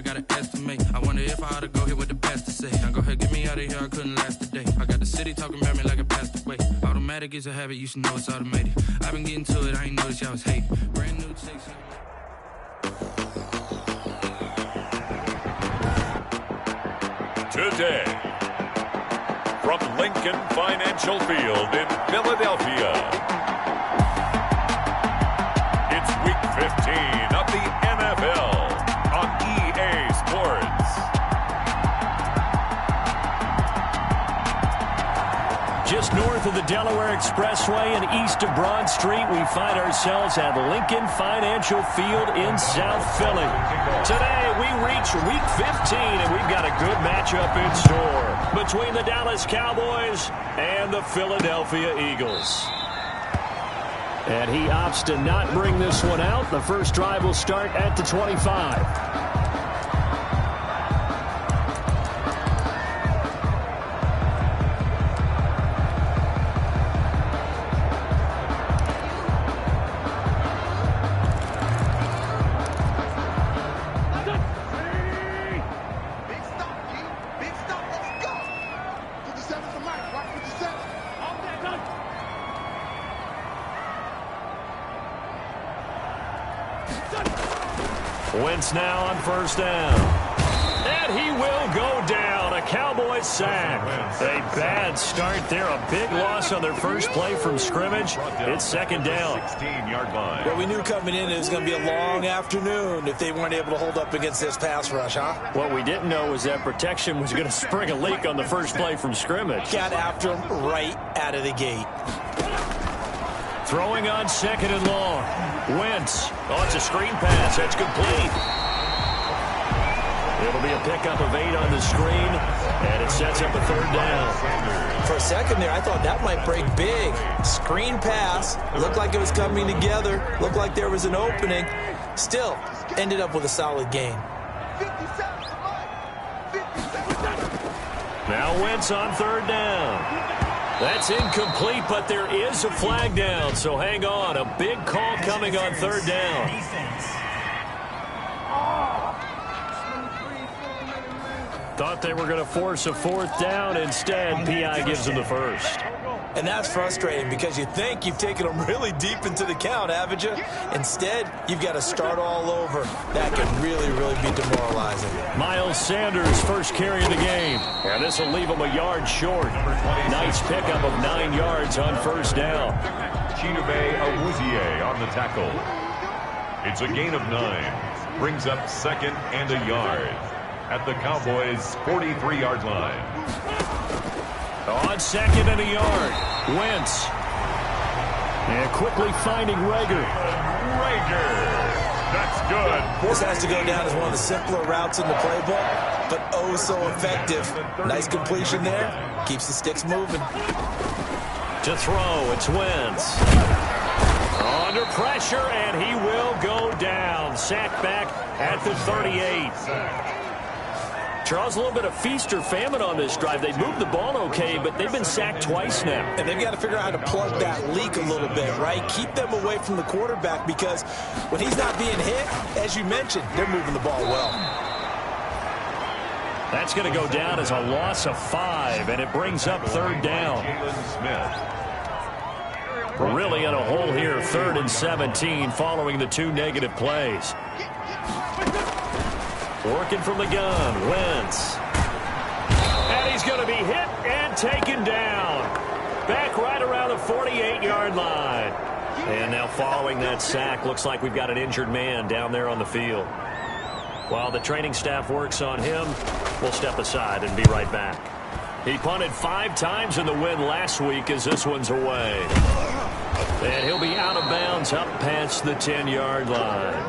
I gotta estimate. I wonder if I ought to go here with the best to say. Now go ahead, get me out of here, I couldn't last a day. I got the city talking about me like I passed away. Automatic is a habit, you should know it's automated. I've been getting to it, I ain't noticed y'all was hating. Brand new chicks. Today, from Lincoln Financial Field in Philadelphia, it's Week 15 of the NFL on EA Sports. Just north of the Delaware Expressway and east of Broad Street, we find ourselves at Lincoln Financial Field in South Philly. Today, we reach Week 15, and we've got a good matchup in store between the Dallas Cowboys and the Philadelphia Eagles. And he opts to not bring this one out. The first drive will start at the 25. Wentz now on first down. And he will go down. A Cowboys sack. A bad start there. A big loss on their first play from scrimmage. It's second down. 16-yard line. Well, we knew coming in it was going to be a long afternoon if they weren't able to hold up against this pass rush, huh? What we didn't know was that protection was going to spring a leak on the first play from scrimmage. Got after him right out of the gate. Throwing on second and long. Wentz. Oh, it's a screen pass. That's complete. It'll be a pickup of 8 on the screen, and it sets up a third down. For a second there, I thought that might break big. Screen pass. Looked like it was coming together. Looked like there was an opening. Still, ended up with a solid gain. Now Wentz on third down. That's incomplete, but there is a flag down, so hang on. A big call coming on third down. Thought they were going to force a fourth down. Instead, P.I. gives them the first. And that's frustrating because you think you've taken them really deep into the count, haven't you? Instead, you've got to start all over. That could really, really be demoralizing. Miles Sanders, first carry of the game. And this will leave him a yard short. Nice pickup of 9 yards on first down. Chidobe Awuzie on the tackle. It's a gain of 9. Brings up second and a yard at the Cowboys' 43-yard line. On second and a yard, Wentz. And quickly finding Rager. That's good. This has to go down as one of the simpler routes in the playbook, but oh so effective. Nice completion there. Keeps the sticks moving. To throw, it's Wentz. Under pressure, and he will go down. Sacked back at the 38. Charles, a little bit of feast or famine on this drive. They moved the ball okay, but they've been sacked twice now. And they've got to figure out how to plug that leak a little bit, right? Keep them away from the quarterback because when he's not being hit, as you mentioned, they're moving the ball well. That's going to go down as a loss of 5, and it brings up third down. We're really in a hole here, 3rd and 17, following the 2 negative plays. Working from the gun, Wentz. And he's going to be hit and taken down. Back right around the 48-yard line. And now following that sack, looks like we've got an injured man down there on the field. While the training staff works on him, we'll step aside and be right back. He punted 5 times in the win last week as this one's away. And he'll be out of bounds up past the 10-yard line.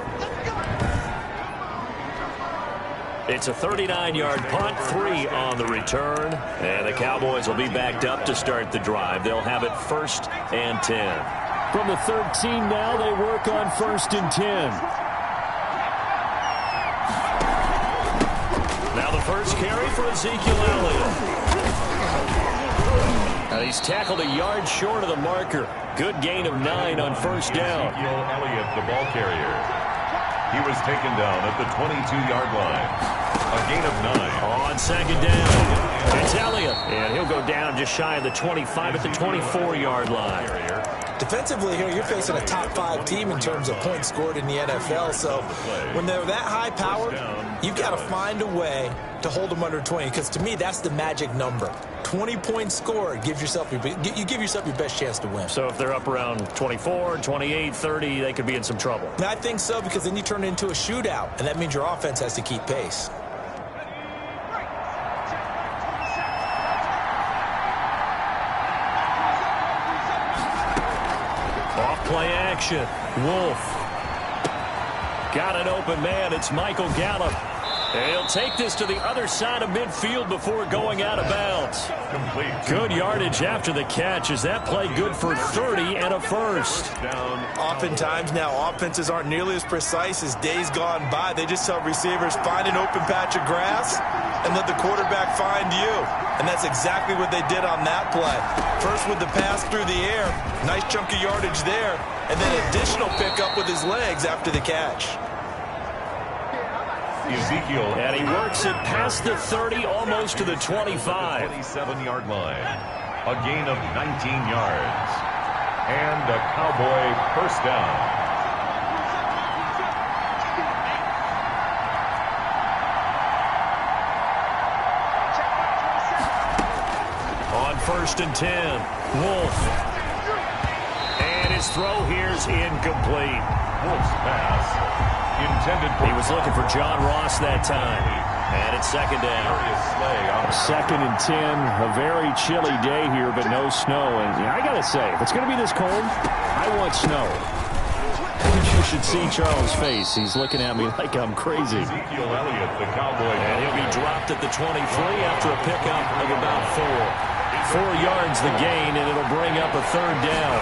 It's a 39-yard punt, 3 on the return. And the Cowboys will be backed up to start the drive. They'll have it 1st and 10. From the 13 now, they work on 1st and 10. Now the first carry for Ezekiel Elliott. And he's tackled a yard short of the marker. Good gain of 9 on first down. Ezekiel Elliott, the ball carrier. He was taken down at the 22-yard line. A gain of 9. On second down, it's Elliott. And he'll go down just shy of the 25 at the 24-yard line. Defensively here, you're facing a top 5 team in terms of points scored in the NFL. So when they're that high powered, you've got to find a way to hold them under 20. Because to me, that's the magic number. 20 points scored, you give yourself your best chance to win. So if they're up around 24, 28, 30, they could be in some trouble. And I think so, because then you turn it into a shootout, and that means your offense has to keep pace. Off-play action. Wolf. Got an open man. It's Michael Gallup. And he'll take this to the other side of midfield before going out of bounds. Complete. Good yardage after the catch. Is that play good for 30 and a first? Oftentimes now, offenses aren't nearly as precise as days gone by. They just tell receivers, find an open patch of grass and let the quarterback find you. And that's exactly what they did on that play. First with the pass through the air, nice chunk of yardage there, and then additional pickup with his legs after the catch. Ezekiel. And he works it past the 30, almost to the 25. 27-yard line. A gain of 19 yards. And a Cowboy first down. On 1st and 10, Wolf. And his throw here's incomplete. Wolf's pass. He was looking for John Ross that time. And it's second down. 2nd and 10. A very chilly day here, but no snow. And I got to say, if it's going to be this cold, I want snow. You should see Charles' face. He's looking at me like I'm crazy. Ezekiel Elliott, the Cowboy. And he'll be dropped at the 23 after a pickup of about 4. 4 yards the gain, and it'll bring up a 3rd down.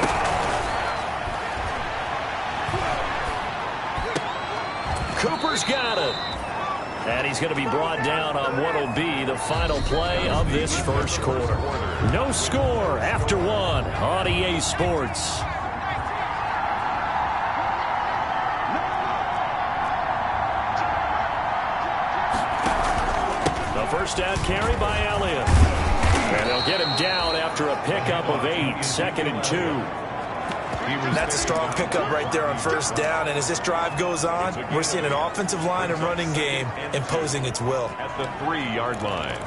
Cooper's got it. And he's going to be brought down on what will be the final play of this first quarter. No score after 1 on EA Sports. The first down carry by Elliott. And they'll get him down after a pickup of 8. 2nd and 2. That's a strong pickup right there on first down. And as this drive goes on, we're seeing an offensive line and running game imposing its will. At the 3-yard line.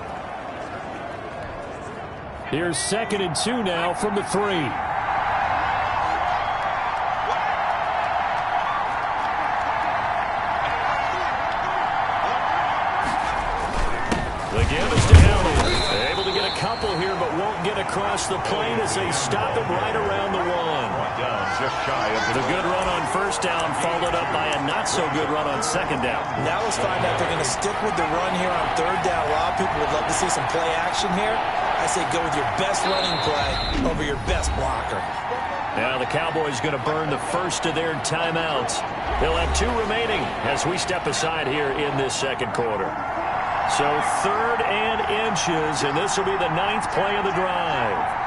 Here's 2nd and 2 now from the 3. The give is to Elliott. Able to get a couple here, but won't get across the plane as they stop him right around the 1. Down just shy of the good run on first down, followed up by a not-so-good run on second down. Now let's find out if they're going to stick with the run here on 3rd down. A lot of people would love to see some play action here. I say go with your best running play over your best blocker. Now the Cowboys going to burn the first of their timeouts. They'll have 2 remaining as we step aside here in this second quarter. So 3rd and inches, and this will be the 9th play of the drive.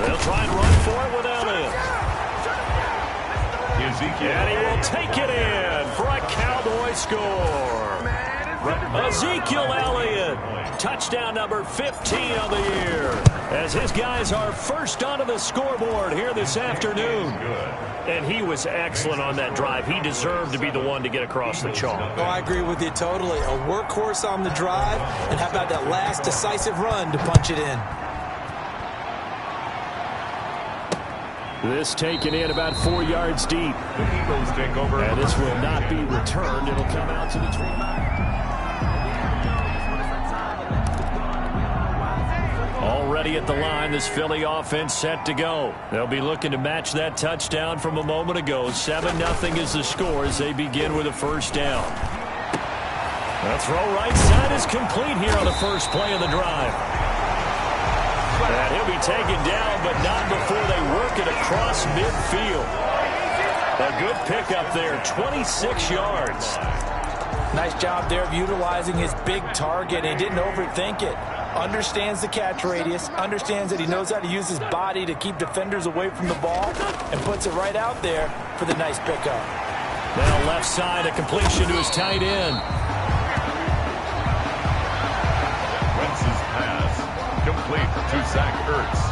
They'll try and run for it with Elliott. And he will take it in for a Cowboy score. Ezekiel Elliott, touchdown number 15 on the year, as his guys are first onto the scoreboard here this afternoon. And he was excellent on that drive. He deserved to be the one to get across the chalk. Oh, I agree with you totally. A workhorse on the drive, and how about that last decisive run to punch it in? This taken in about 4 yards deep. The Eagles take over. And this will not be returned. It'll come out to the 20. Already at the line, this Philly offense set to go. They'll be looking to match that touchdown from a moment ago. 7-0 is the score as they begin with a first down. The throw right side is complete here on the first play of the drive. And he'll be taken down, but not before they work it across midfield. A good pickup there, 26 yards. Nice job there of utilizing his big target. He didn't overthink it. understands the catch radius, understands that he knows how to use his body to keep defenders away from the ball, and puts it right out there for the nice pickup. Now left side, a completion to his tight end. Wentz's pass complete to Zach Ertz.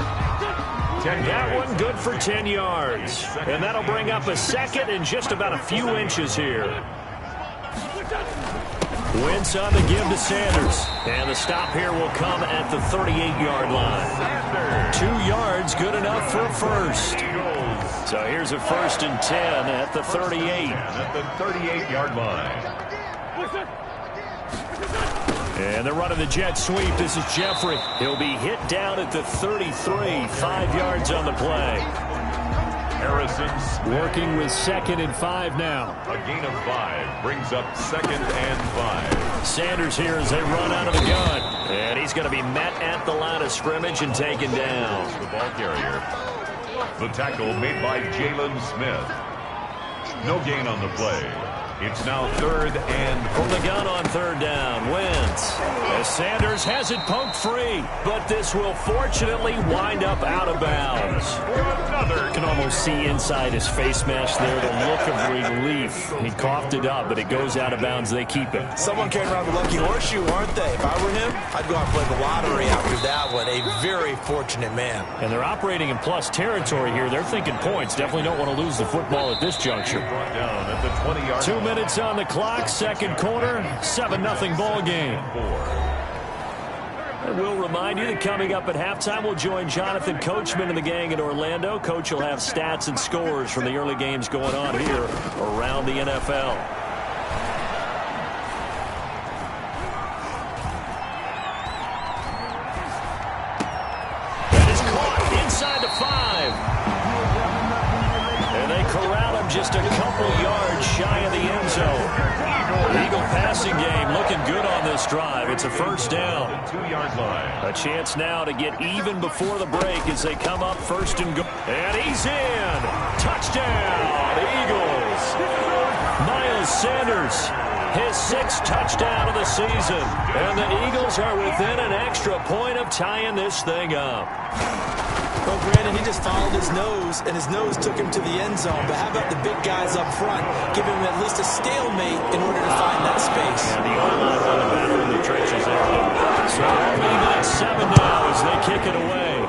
That one good for 10 yards. And that'll bring up a second and just about a few inches here. Wentz on the give to Sanders. And the stop here will come at the 38-yard line. 2 yards, good enough for a first. So here's a 1st and 10 at the 38. At the 38-yard line. And they're running the jet sweep. This is Jeffrey. He'll be hit down at the 33, 5 yards on the play. Harrison working with 2nd and 5 now. A gain of 5 brings up 2nd and 5. Sanders here as they run out of the gun. And he's going to be met at the line of scrimmage and taken down. The ball carrier. The tackle made by Jalen Smith. No gain on the play. It's now 3rd and from the gun on 3rd down. Wentz as Sanders has it poked free, but this will fortunately wind up out of bounds. You can almost see inside his face mask there the look of relief. He coughed it up, but it goes out of bounds. They keep it. Someone carrying around the lucky horseshoe, aren't they? If I were him, I'd go out and play the lottery after that one. A very fortunate man. And they're operating in plus territory here. They're thinking points. Definitely don't want to lose the football at this juncture. brought down at the 20-yard 2 line. minutes on the clock, 2nd quarter, 7-0 ball game. And we'll remind you that coming up at halftime, we'll join Jonathan Coachman and the gang in Orlando. Coach will have stats and scores from the early games going on here around the NFL. That is caught inside the 5. And they corral him just a couple yards shy of the end zone. Eagle passing game looking good on this drive. It's a 1st down. 2-yard line. A chance now to get even before the break as they come up 1st and goal. And he's in. Touchdown, Eagles. Miles Sanders, his 6th touchdown of the season. And the Eagles are within an extra point of tying this thing up. Well, Brandon, he just followed his nose, and his nose took him to the end zone. But how about the big guys up front? Give him at least a stalemate in order to find that space. And the O-line on the battle in the trenches there. So even at 7 now as they kick it away.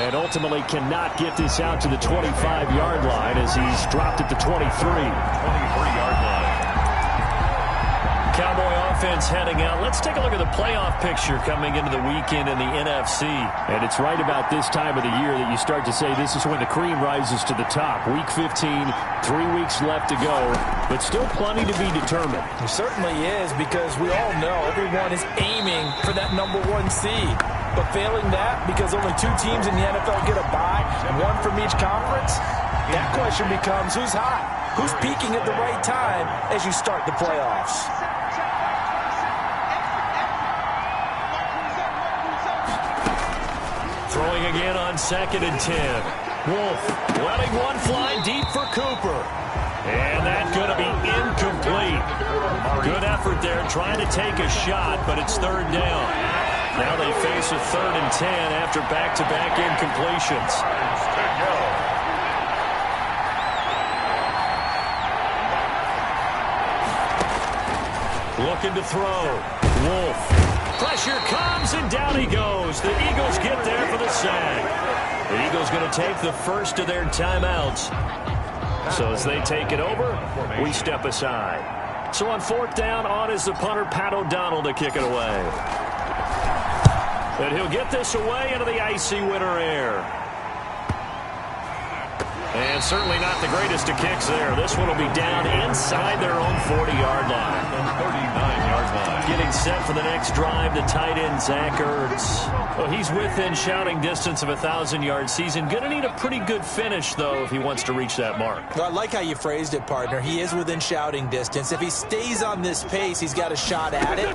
And ultimately cannot get this out to the 25-yard line as he's dropped at the 23. 23-yard line. Cowboy offense heading out. Let's take a look at the playoff picture coming into the weekend in the NFC. And it's right about this time of the year that you start to say this is when the cream rises to the top. Week 15, 3 weeks left to go, but still plenty to be determined. It certainly is, because we all know everyone is aiming for that #1 seed. But failing that, because only 2 teams in the NFL get a bye, 1 from each conference, that question becomes who's hot? Who's peaking at the right time as you start the playoffs? Throwing again on 2nd and 10. Wolf letting one fly deep for Cooper. And that's going to be incomplete. Good effort there trying to take a shot, but it's 3rd down. Now they face a 3rd and 10 after back-to-back incompletions. Looking to throw. Wolf. Pressure comes, and down he goes. The Eagles get there for the sack. The Eagles going to take the first of their timeouts. So as they take it over, we step aside. So on 4th down, on is the punter, Pat O'Donnell, to kick it away. And he'll get this away into the icy winter air. And certainly not the greatest of kicks there. This one will be down inside their own 40-yard line. 39-yard line. Getting set for the next drive, the tight end, Zach Ertz. Well, he's within shouting distance of a 1,000-yard season. Going to need a pretty good finish, though, if he wants to reach that mark. Well, I like how you phrased it, partner. He is within shouting distance. If he stays on this pace, he's got a shot at it.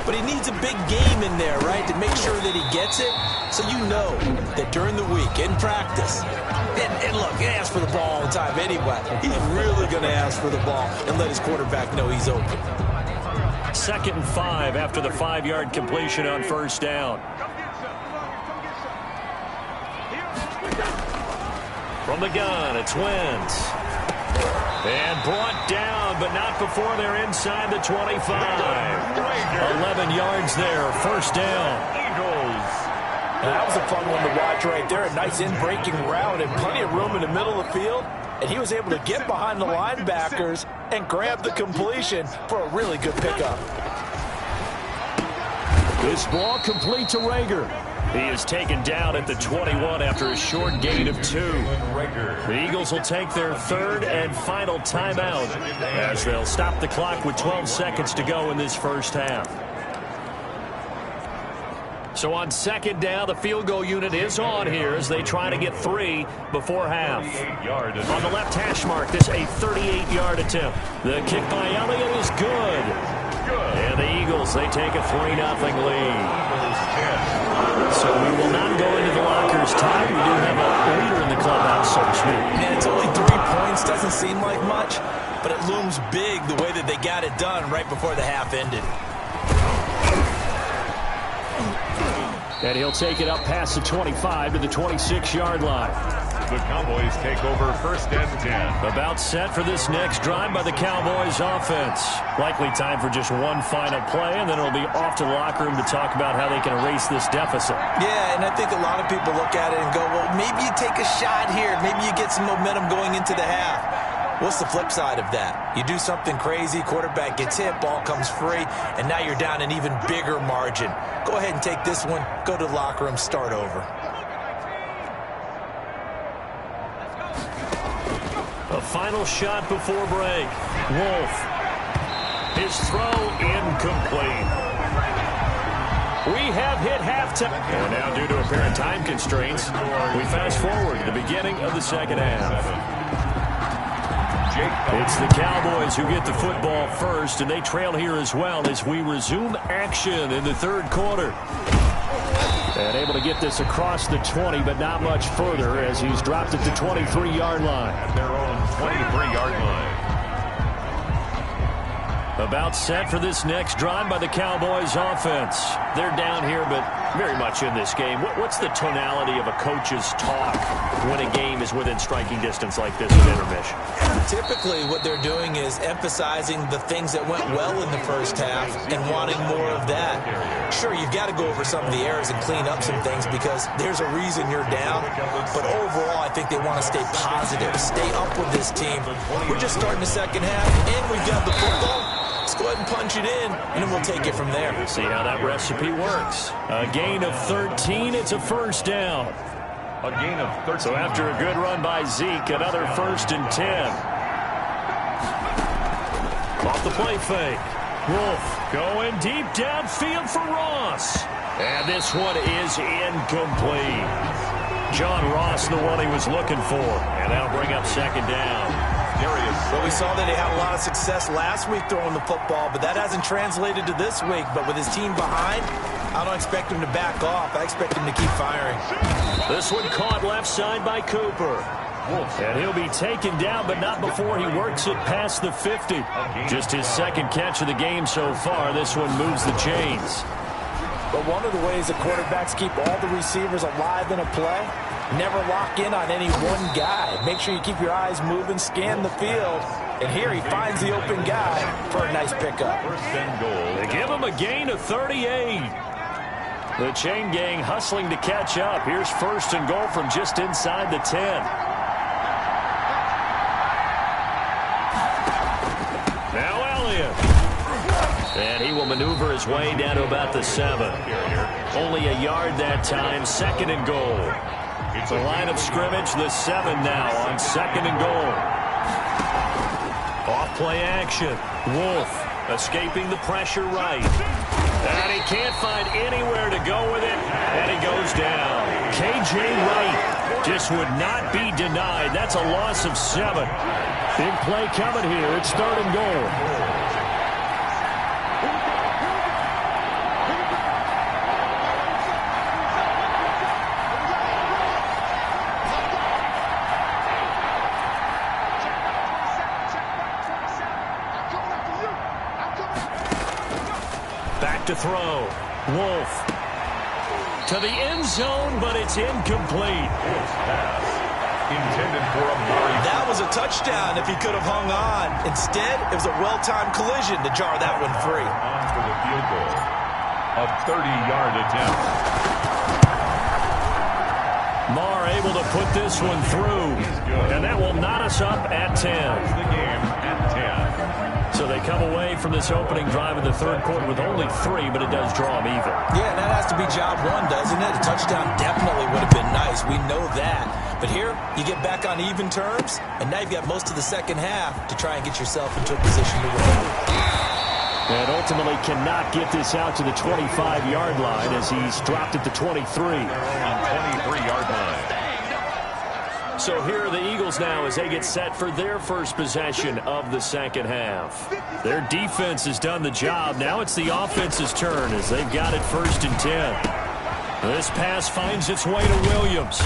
but he needs a big game in there, right, to make sure that he gets it. So you know that during the week, in practice, and look, he asks for the ball all the time anyway. He's really going to ask for the ball and let his quarterback know he's open. 2nd and 5 after the 5-yard completion on first down. From the gun, it's Wentz. And brought down, but not before they're inside the 25. 11 yards there, first down. And that was a fun one to watch right there. A nice in-breaking route and plenty of room in the middle of the field. And he was able to get behind the linebackers and grab the completion for a really good pickup. This ball complete to Rager. He is taken down at the 21 after a short gain of 2. The Eagles will take their 3rd and final timeout as they'll stop the clock with 12 seconds to go in this first half. So on 2nd down, the field goal unit is on here as they try to get 3 before half. On the left hash mark, this a 38-yard attempt. The kick by Elliott is good. And the Eagles, they take a 3-0 lead. So we will not go into the lockers time. We do have a leader in the clubhouse, so to speak. Man, it's only 3 points. Doesn't seem like much, but it looms big the way that they got it done right before the half ended. And he'll take it up past the 25 to the 26-yard line. The Cowboys take over 1st and 10. About set for this next drive by the Cowboys offense. Likely time for just one final play, and then it'll be off to the locker room to talk about how they can erase this deficit. Yeah, and I think a lot of people look at it and go, well, maybe you take a shot here. Maybe you get some momentum going into the half. What's the flip side of that? You do something crazy, quarterback gets hit, ball comes free, and now you're down an even bigger margin. Go ahead and take this one, go to the locker room, start over. A final shot before break. Wolf. His throw incomplete. We have hit halftime. And now due to apparent time constraints, we fast forward to the beginning of the second half. It's the Cowboys who get the football first, and they trail here as well as we resume action in the 3rd quarter. And able to get this across the 20, but not much further as he's dropped at the 23-yard line. At their own 23-yard line. About set for this next drive by the Cowboys offense. They're down here, but very much in this game. What's the tonality of a coach's talk when a game is within striking distance like this at intermission? Typically, what they're doing is emphasizing the things that went well in the first half and wanting more of that. Sure, you've got to go over some of the errors and clean up some things because there's a reason you're down. But overall, I think they want to stay positive, stay up with this team. We're just starting the second half, and we've got the football. Let's go ahead and punch it in, and then we'll take it from there. See how that recipe works. A gain of 13, it's a first down. A gain of 13. So after a good run by Zeke, another 1st and 10. Off the play fake. Wolf going deep downfield for Ross. And this one is incomplete. John Ross, the one he was looking for. And that'll bring up 2nd down. Well, we saw that he had a lot of success last week throwing the football, but that hasn't translated to this week. But with his team behind, I don't expect him to back off. I expect him to keep firing. This one caught left side by Cooper. And he'll be taken down, but not before he works it past the 50. Just his 2nd catch of the game so far. This one moves the chains. But one of the ways that quarterbacks keep all the receivers alive in a play, never lock in on any one guy. Make sure you keep your eyes moving, scan the field. And here he finds the open guy for a nice pickup. They give him a gain of 38. The chain gang hustling to catch up. Here's 1st and goal from just inside the 10. Now Elliott. And he will maneuver his way down to about the 7. Only a yard that time, 2nd and goal. The line of scrimmage, the 7 now on 2nd and goal. Off play action. Wolf escaping the pressure right. And he can't find anywhere to go with it. And he goes down. K.J. Wright just would not be denied. That's a loss of 7. Big play coming here. It's 3rd and goal. back to throw. Wolf to the end zone, but it's incomplete. Intended for Amari. That was a touchdown if he could have hung on. Instead, it was a well-timed collision to jar that one free. On for the field goal. A 30-yard attempt. Marr able to put this one through. And that will knot us up at 10. The game at 10. So they come away from this opening drive in the third quarter with only 3, but it does draw them even. Yeah, that has to be job one, doesn't it? A touchdown definitely would have been nice. We know that. But here, you get back on even terms, and now you've got most of the second half to try and get yourself into a position to win. And ultimately cannot get this out to the 25-yard line as he's dropped at the 23. On 23-yard line. So here are the Eagles now as they get set for their first possession of the second half. Their defense has done the job. Now it's the offense's turn as they've got it 1st and 10. This pass finds its way to Williams.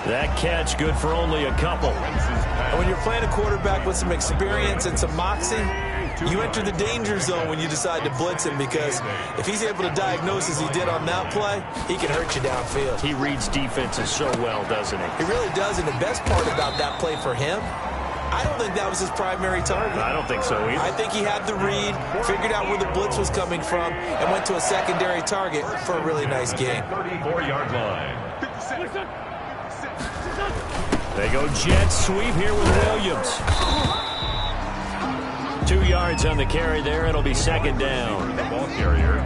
That catch good for only a couple. And when you're playing a quarterback with some experience and some moxie, you enter the danger zone when you decide to blitz him, because if he's able to diagnose as he did on that play, he can hurt you downfield. He reads defenses so well, doesn't he? He really does, and the best part about that play for him, I don't think that was his primary target. I don't think so either. I think he had the read, figured out where the blitz was coming from, and went to a secondary target for a really nice game. 34-yard line. They go jet sweep here with Williams. 2 yards on the carry there. It'll be second down. The ball carrier.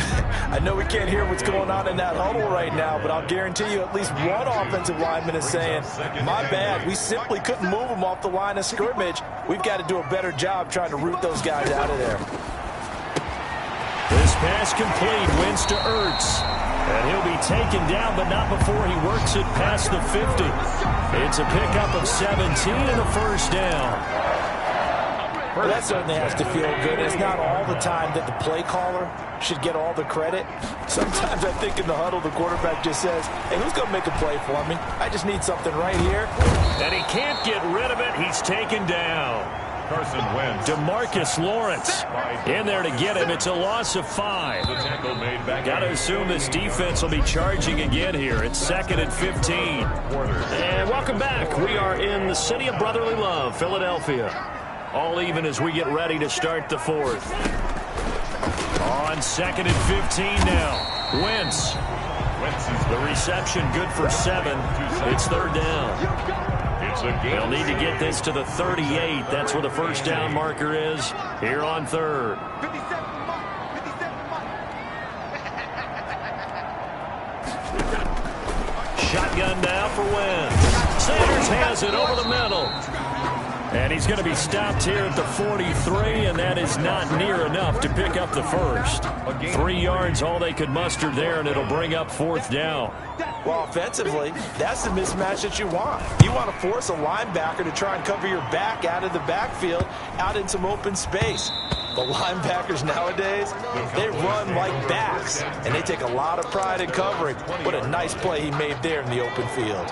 I know we can't hear what's going on in that huddle right now, but I'll guarantee you at least one offensive lineman is saying, my bad, we simply couldn't move them off the line of scrimmage. We've got to do a better job trying to root those guys out of there. This pass complete. Wins to Ertz. And he'll be taken down, but not before he works it past the 50. It's a pickup of 17 and a first down. Well, that certainly has to feel good. It's not all the time that the play caller should get all the credit. Sometimes I think in the huddle, the quarterback just says, hey, who's going to make a play for me? I just need something right here. And he can't get rid of it. He's taken down. Carson Wentz. DeMarcus Lawrence in there to get him. It's a loss of 5. The tackle made back. Got to assume this defense will be charging again here. It's 2nd and 15. And welcome back. We are in the city of brotherly love, Philadelphia. All even as we get ready to start the 4th. On 2nd and 15 now. Wentz. The reception good for 7. It's 3rd down. They'll need to get this to the 38. That's where the first down marker is here on 3rd. Shotgun now for Wentz. Sanders has it over the middle. And he's going to be stopped here at the 43, and that is not near enough to pick up the first. 3 yards, all they could muster there, and it'll bring up 4th down. Well, offensively, that's the mismatch that you want. You want to force a linebacker to try and cover your back out of the backfield, out in some open space. The linebackers nowadays, they run like backs, and they take a lot of pride in covering. What a nice play he made there in the open field.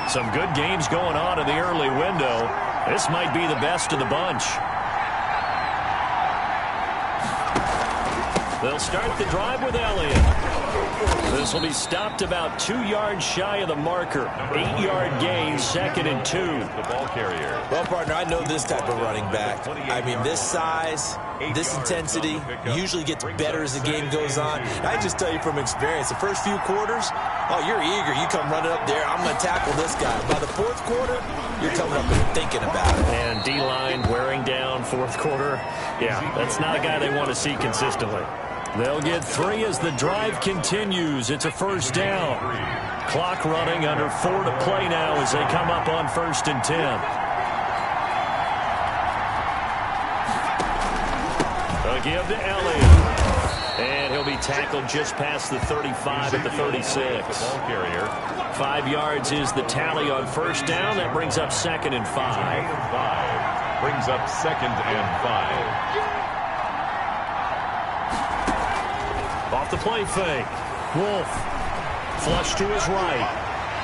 Some good games going on in the early window. This might be the best of the bunch. They'll start the drive with Elliott. This will be stopped about 2 yards shy of the marker. 8-yard gain, 2nd and 2. The ball carrier. Well, partner, I know this type of running back. I mean, this size, this intensity usually gets better as the game goes on. And I just tell you from experience, the first few quarters, oh, you're eager. You come running up there, I'm going to tackle this guy. By the 4th quarter, you're coming up and thinking about it. And D-line wearing down 4th quarter. Yeah, that's not a guy they want to see consistently. They'll get 3 as the drive continues. It's a first down. Clock running under 4 to play now as they come up on 1st and 10. They'll give to Elliott. And he'll be tackled just past the 35 at the 36. The ball carrier. 5 yards is the tally on first down. That brings up 2nd and 5. Brings up 2nd and 5. Off the play fake. Wolf. Flush to his right.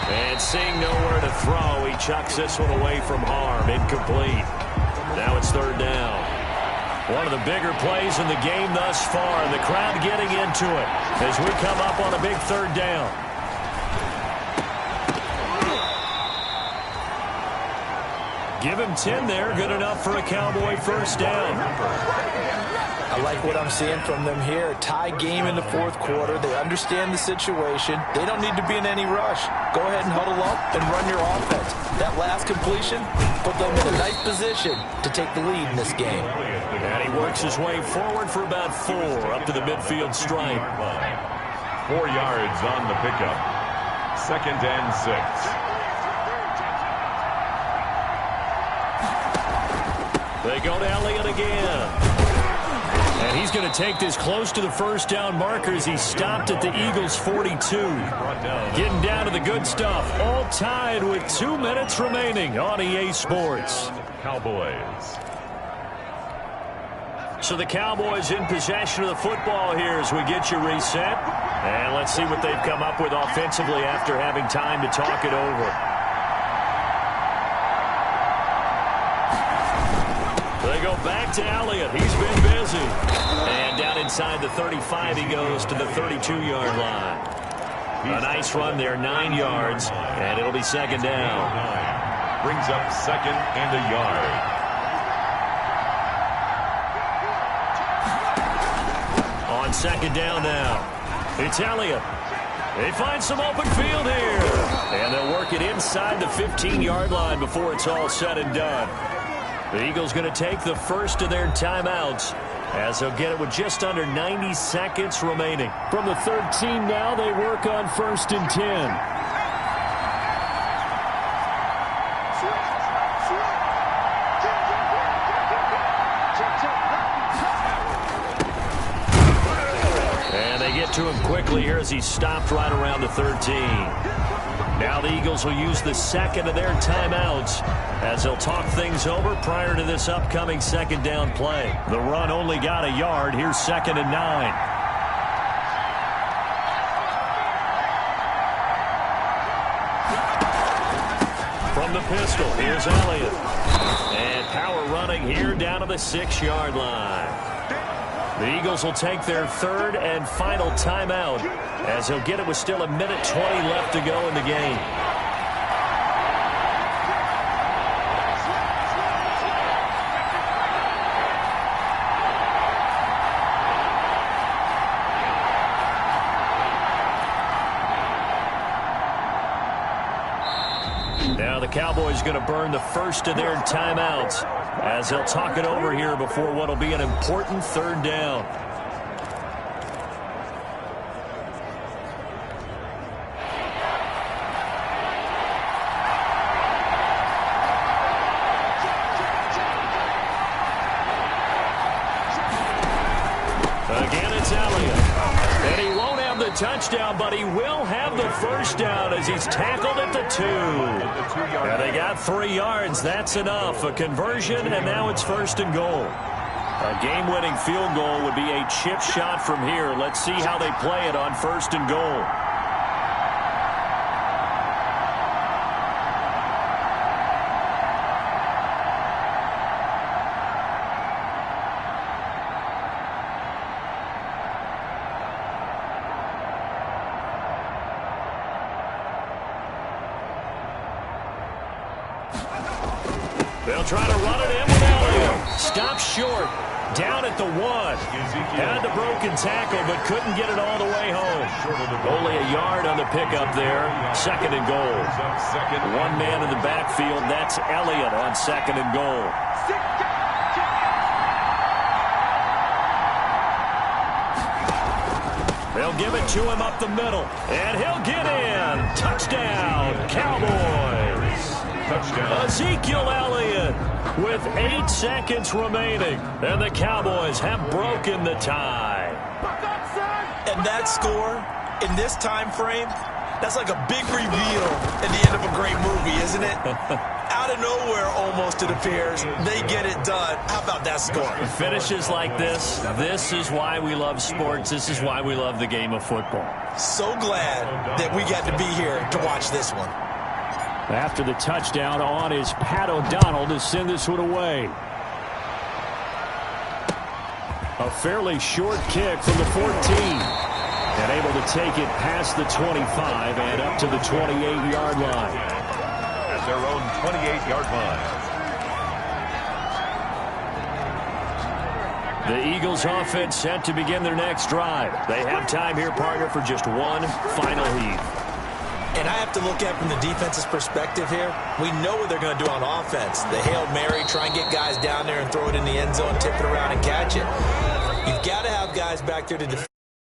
And seeing nowhere to throw, he chucks this one away from harm. Incomplete. Now it's 3rd down. One of the bigger plays in the game thus far, and the crowd getting into it as we come up on a big third down. Give him 10 there, good enough for a Cowboy first down. I like what I'm seeing from them here. Tie game in the fourth quarter. They understand the situation. They don't need to be in any rush. Go ahead and huddle up and run your offense. That last completion put them in a nice position to take the lead in this game. And he works his way forward for about 4 up to the midfield stripe. 4 yards on the pickup. 2nd and 6. They go to Elliott again. And he's going to take this close to the first down marker as he stopped at the Eagles' 42. Getting down to the good stuff. All tied with 2 minutes remaining on EA Sports. Cowboys. So the Cowboys in possession of the football here as we get you reset. And let's see what they've come up with offensively after having time to talk it over. They go back to Elliott. He's been busy. And down inside the 35, he goes to the 32-yard line. A nice run there, 9 yards, and it'll be 2nd down. Brings up 2nd and a yard. On 2nd down now, it's Elliott. They find some open field here. And they'll work it inside the 15-yard line before it's all said and done. The Eagles going to take the first of their timeouts as they'll get it with just under 90 seconds remaining. From the 13 now, they work on 1st and 10. And they get to him quickly here as he stopped right around the 13. Now the Eagles will use the 2nd of their timeouts as they'll talk things over prior to this upcoming 2nd down play. The run only got a yard. Here's 2nd and 9. From the pistol, here's Elliott. And power running here down to the 6-yard line. The Eagles will take their 3rd and final timeout as he'll get it with still 1:20 left to go in the game. Now the Cowboys going to burn the first of their timeouts as they'll talk it over here before what will be an important 3rd down. Again, it's Elliott. And he won't have the touchdown, but he will have the first down as he's tackled at the 2. And they got 3 yards. That's enough. A conversion, and now it's 1st and goal. A game-winning field goal would be a chip shot from here. Let's see how they play it on 1st and goal. They'll try to run it in with Elliott. Stop short. Down at the 1. Had the broken tackle, but couldn't get it all the way home. Only a yard on the pickup there. 2nd and goal. 1 man in the backfield. That's Elliott on 2nd and goal. They'll give it to him up the middle. And he'll get in. Touchdown, Cowboys. Touchdown. Ezekiel Elliott with 8 seconds remaining. And the Cowboys have broken the tie. And that score, in this time frame, that's like a big reveal at the end of a great movie, isn't it? Out of nowhere, almost, it appears. They get it done. How about that score? Finishes like this. This is why we love sports. This is why we love the game of football. So glad that we got to be here to watch this one. After the touchdown on is Pat O'Donnell to send this one away. A fairly short kick from the 14. And able to take it past the 25 and up to the 28-yard line. At their own 28-yard line. The Eagles offense set to begin their next drive. They have time here, partner, for just one final heave. And I have to look at it from the defense's perspective here. We know what they're going to do on offense. The Hail Mary, try and get guys down there and throw it in the end zone, tip it around and catch it. You've got to have guys back there to defend.